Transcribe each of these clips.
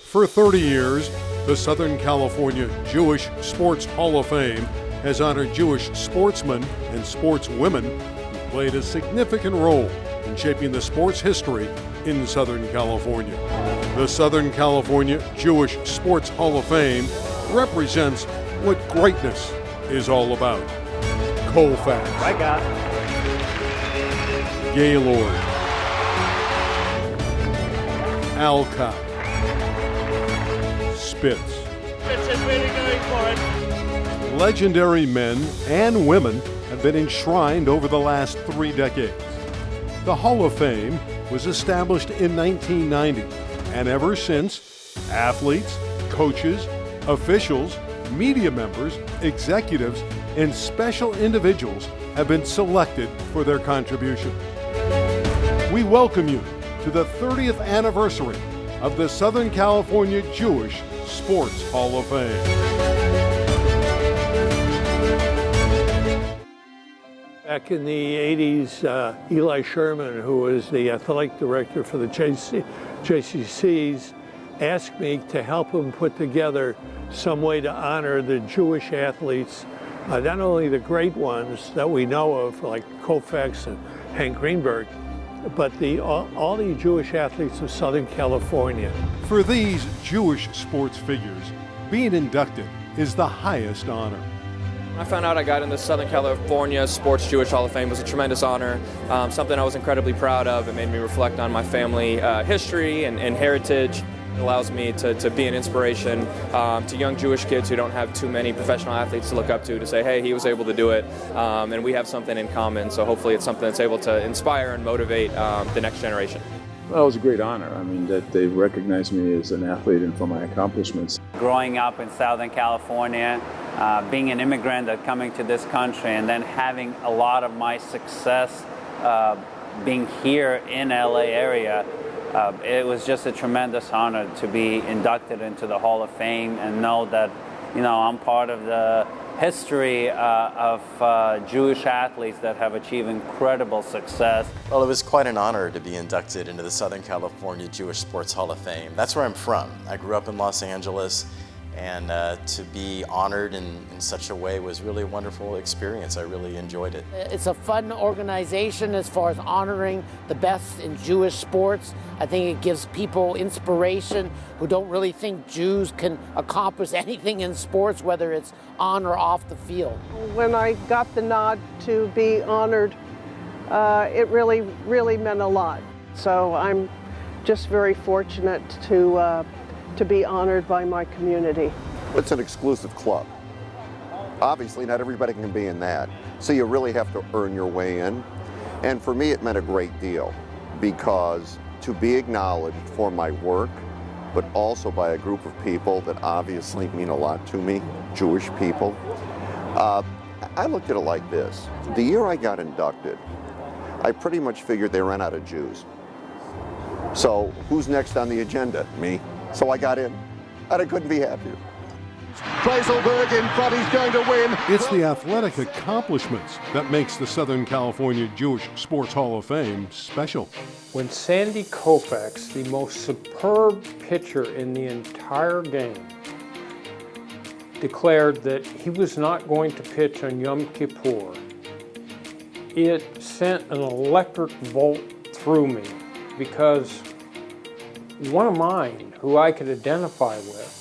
For 30 years, the Southern California Jewish Sports Hall of Fame has honored Jewish sportsmen and sportswomen who played a significant role in shaping the sports history in Southern California. The Southern California Jewish Sports Hall of Fame represents what greatness is all about. Colfax, Gaylord, Alcott, Spitz. Spitz is really going for it. Legendary men and women have been enshrined over the last 3 decades. The Hall of Fame was established in 1990, and ever since, athletes, coaches, officials, media members, executives, and special individuals have been selected for their contribution. We welcome you to the 30th anniversary of the Southern California Jewish Sports Hall of Fame. Back in the 80s, Eli Sherman, who was the athletic director for the JCCs, asked me to help him put together some way to honor the Jewish athletes, not only the great ones that we know of, like Colfax and Hank Greenberg, but all the Jewish athletes of Southern California. For these Jewish sports figures, being inducted is the highest honor. When I found out I got in the Southern California Sports Jewish Hall of Fame, it was a tremendous honor, something I was incredibly proud of. It made me reflect on my family history and heritage. It allows me to be an inspiration to young Jewish kids who don't have too many professional athletes to look up to say, hey, he was able to do it, and we have something in common. So hopefully it's something that's able to inspire and motivate the next generation. Well, it was a great honor. I mean, that they recognized me as an athlete and for my accomplishments. Growing up in Southern California, being an immigrant and coming to this country, and then having a lot of my success being here in LA area, it was just a tremendous honor to be inducted into the Hall of Fame and know that, you know, I'm part of the history of Jewish athletes that have achieved incredible success. Well, it was quite an honor to be inducted into the Southern California Jewish Sports Hall of Fame. That's where I'm from. I grew up in Los Angeles, and to be honored in such a way was really a wonderful experience. I really enjoyed it. It's a fun organization as far as honoring the best in Jewish sports. I think it gives people inspiration who don't really think Jews can accomplish anything in sports, whether it's on or off the field. When I got the nod to be honored, it really, really meant a lot. So I'm just very fortunate to be honored by my community. It's an exclusive club. Obviously, not everybody can be in that, so you really have to earn your way in. And for me, it meant a great deal, because to be acknowledged for my work, but also by a group of people that obviously mean a lot to me, Jewish people. I looked at it like this. The year I got inducted, I pretty much figured they ran out of Jews. So who's next on the agenda? Me. So I got in, and I couldn't be happier. Krayzelburg in front, he's going to win. It's the athletic accomplishments that makes the Southern California Jewish Sports Hall of Fame special. When Sandy Koufax, the most superb pitcher in the entire game, declared that he was not going to pitch on Yom Kippur, it sent an electric bolt through me, because one of mine, who I could identify with,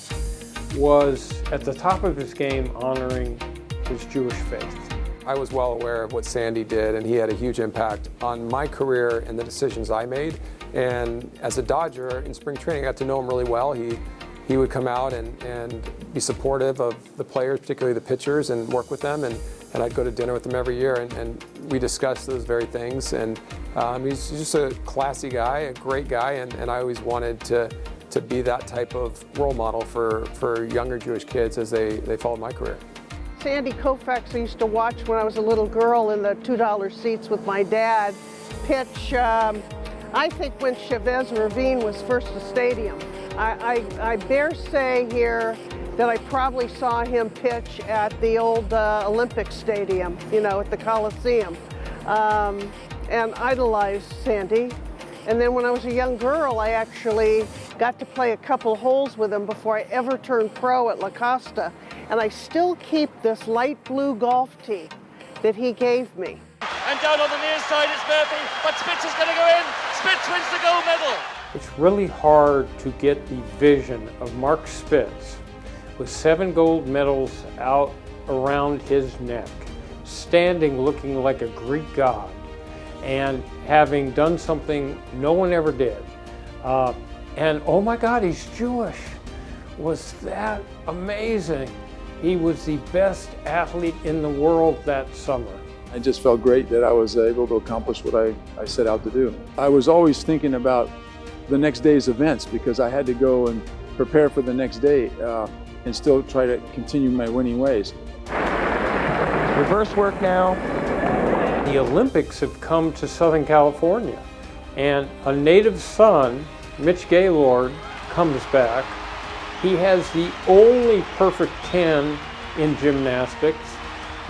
was at the top of his game honoring his Jewish faith. I was well aware of what Sandy did, and he had a huge impact on my career and the decisions I made. And as a Dodger in spring training, I got to know him really well. He would come out and be supportive of the players, particularly the pitchers, and work with them. And I'd go to dinner with him every year, and we discussed those very things. And he's just a classy guy, a great guy, and I always wanted to be that type of role model for younger Jewish kids as they followed my career. Sandy Koufax I used to watch when I was a little girl in the $2 seats with my dad pitch. I think when Chavez Ravine was first a stadium. I dare say here that I probably saw him pitch at the old Olympic Stadium, you know, at the Coliseum, and idolized Sandy. And then when I was a young girl, I actually got to play a couple holes with him before I ever turned pro at La Costa. And I still keep this light blue golf tee that he gave me. And down on the near side is Murphy, but Spitz is going to go in. Spitz wins the gold medal. It's really hard to get the vision of Mark Spitz with 7 gold medals out around his neck, standing looking like a Greek god, and having done something no one ever did. And oh my God, he's Jewish. Was that amazing? He was the best athlete in the world that summer. I just felt great that I was able to accomplish what I set out to do. I was always thinking about the next day's events because I had to go and prepare for the next day and still try to continue my winning ways. Reverse work now. The Olympics have come to Southern California, and a native son, Mitch Gaylord, comes back. He has the only perfect 10 in gymnastics.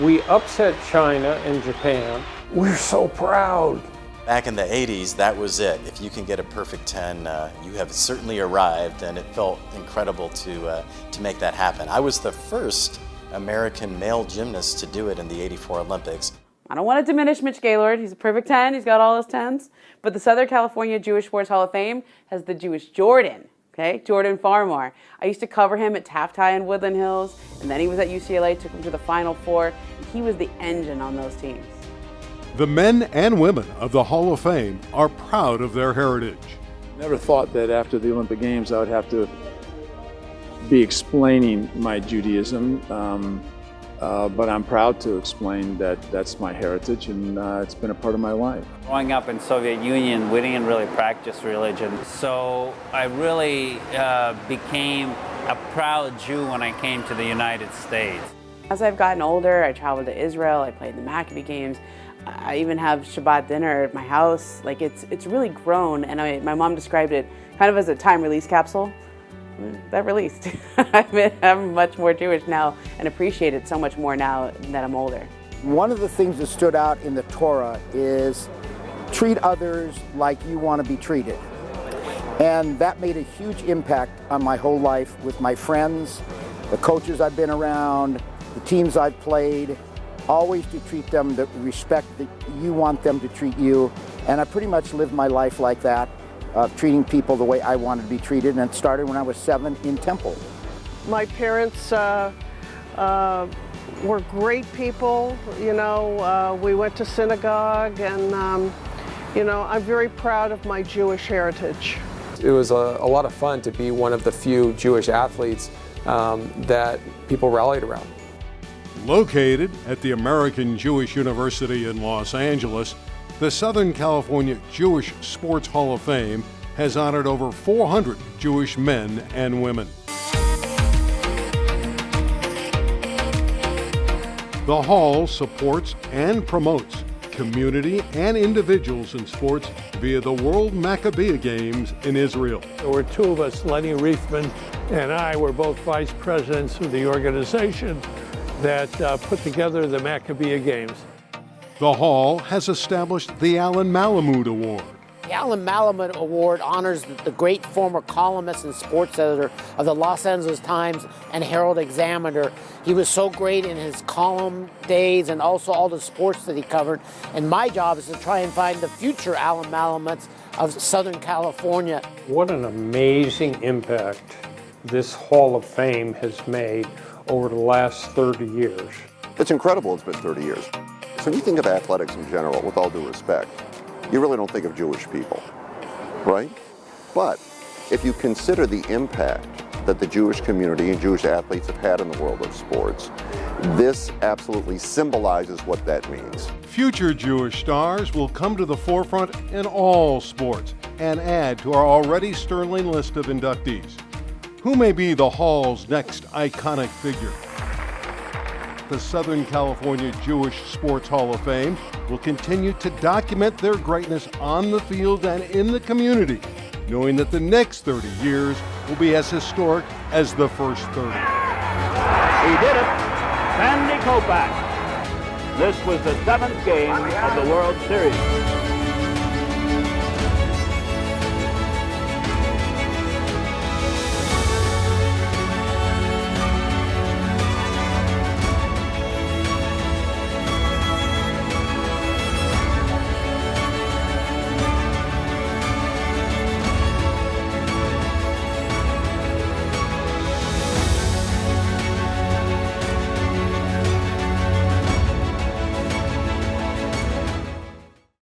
We upset China and Japan. We're so proud. Back in the 80s, that was it. If you can get a perfect 10, you have certainly arrived, and it felt incredible to make that happen. I was the first American male gymnast to do it in the '84 Olympics. I don't want to diminish Mitch Gaylord. He's a perfect 10. He's got all his 10s. But the Southern California Jewish Sports Hall of Fame has the Jewish Jordan, okay? Jordan Farmar. I used to cover him at Taft High in Woodland Hills, and then he was at UCLA, took him to the Final Four. He was the engine on those teams. The men and women of the Hall of Fame are proud of their heritage. Never thought that after the Olympic Games I would have to be explaining my Judaism, but I'm proud to explain that that's my heritage, and it's been a part of my life. Growing up in Soviet Union, we didn't really practice religion, so I really became a proud Jew when I came to the United States. As I've gotten older, I traveled to Israel, I played in the Maccabi Games. I even have Shabbat dinner at my house. Like it's really grown, and my mom described it kind of as a time release capsule. That released. I'm much more Jewish now and appreciate it so much more now that I'm older. One of the things that stood out in the Torah is treat others like you want to be treated. And that made a huge impact on my whole life with my friends, the coaches I've been around, the teams I've played. Always to treat them the respect that you want them to treat you. And I pretty much lived my life like that, treating people the way I wanted to be treated. And it started when I was 7 in Temple. My parents were great people. You know, we went to synagogue, and you know, I'm very proud of my Jewish heritage. It was a lot of fun to be one of the few Jewish athletes that people rallied around. Located at the American Jewish University in Los Angeles, the Southern California Jewish Sports Hall of Fame has honored over 400 Jewish men and women. The Hall supports and promotes community and individuals in sports via the World Maccabi Games in Israel. There were 2 of us, Lenny Krayzelburg and I were both vice presidents of the organization that put together the Maccabi Games. The Hall has established the Alan Malamud Award. The Alan Malamud Award honors the great former columnist and sports editor of the Los Angeles Times and Herald Examiner. He was so great in his column days and also all the sports that he covered. And my job is to try and find the future Alan Malamuds of Southern California. What an amazing impact this Hall of Fame has made over the last 30 years. It's incredible it's been 30 years. So when you think of athletics in general, with all due respect, you really don't think of Jewish people, right? But if you consider the impact that the Jewish community and Jewish athletes have had in the world of sports, this absolutely symbolizes what that means. Future Jewish stars will come to the forefront in all sports and add to our already sterling list of inductees. Who may be the Hall's next iconic figure? The Southern California Jewish Sports Hall of Fame will continue to document their greatness on the field and in the community, knowing that the next 30 years will be as historic as the first 30. He did it. Sandy Koufax. This was the 7th game of the World Series.